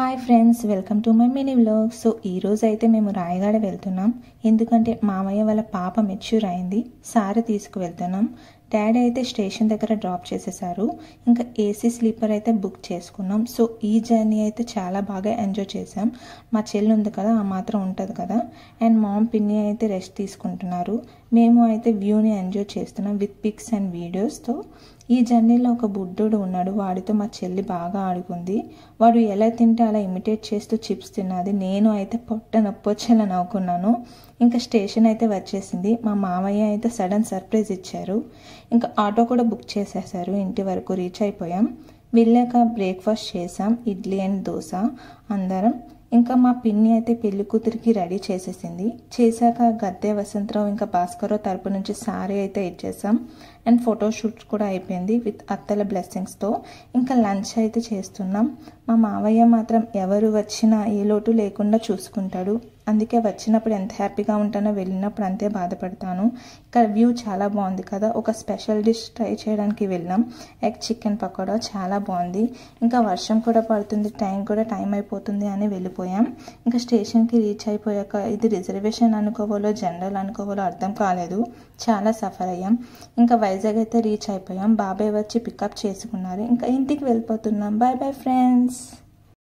Hi friends, welcome to my mini vlog. So ఈరోజు అయితే మేము రాయగడ వెళ్తున్నాం. ఎందుకంటే మామయ్య వాళ్ళ పాప మెచ్యూర్ అయింది. సారీ తీసుకువెళ్తున్నాం. డాడీ అయితే స్టేషన్ దగ్గర డ్రాప్ చేసేసారు. ఇంకా ఏసీ స్లీపర్ అయితే బుక్ చేసుకున్నాం. సో ఈ జర్నీ అయితే చాలా బాగా ఎంజాయ్ చేసాం. మా చెల్లి ఉంది కదా, ఆ మాత్రం ఉంటుంది కదా. అండ్ మామ్ పిన్ని అయితే రెస్ట్ తీసుకుంటున్నారు. మేము అయితే వ్యూని ఎంజాయ్ చేస్తున్నాం విత్ పిక్స్ అండ్ వీడియోస్తో. ఈ జర్నీలో ఒక బుడ్డోడు ఉన్నాడు. వాడితో మా చెల్లి బాగా ఆడుకుంది. వాడు ఎలా తింటే అలా ఇమిటేట్ చేస్తూ చిప్స్ తిన్నది. నేను అయితే పొట్ట నొప్పి వచ్చేలా నవ్వుకున్నాను. ఇంకా స్టేషన్ అయితే వచ్చేసింది. మా మామయ్య అయితే సడన్ సర్ప్రైజ్ ఇచ్చారు. ఇంకా ఆటో కూడా బుక్ చేసేసారు. ఇంటి వరకు రీచ్ అయిపోయాం. వెళ్ళాక బ్రేక్ఫాస్ట్ చేసాం, ఇడ్లీ అండ్ దోశ అందరం. ఇంకా మా పిన్ని అయితే పెళ్లి కూతురికి రెడీ చేసేసింది. చేశాక గద్దె వసంతరావు ఇంకా భాస్కరరావు తరపు నుంచి సారీ అయితే ఇచ్చేసాం. అండ్ ఫోటోషూట్ కూడా అయిపోయింది విత్ అత్తల బ్లెస్సింగ్స్తో. ఇంకా లంచ్ అయితే చేస్తున్నాం. మా మావయ్య మాత్రం ఎవరు వచ్చినా ఏ లోటు లేకుండా చూసుకుంటాడు. అందుకే వచ్చినప్పుడు ఎంత హ్యాపీగా ఉంటానో వెళ్ళినప్పుడు అంతే బాధపడతాను. ఇక్కడ వ్యూ చాలా బాగుంది కదా. ఒక స్పెషల్ డిష్ ట్రై చేయడానికి వెళ్ళాం. ఎగ్ చికెన్ పకోడా చాలా బాగుంది. ఇంకా వర్షం కూడా పడుతుంది, టైం అయిపోతుంది అని వెళ్ళిపోయాం. ఇంకా స్టేషన్కి రీచ్ అయిపోయాక ఇది రిజర్వేషన్ అనుకోవాలో జనరల్ అనుకోవాలో అర్థం కాలేదు. చాలా సఫర్ అయ్యాం. ఇంకా వైజాగ్ అయితే రీచ్ అయిపోయాం. బాబాయ్ వచ్చి పికప్ చేసుకున్నారు. ఇంకా ఇంటికి వెళ్ళిపోతున్నాం. Bye bye friends.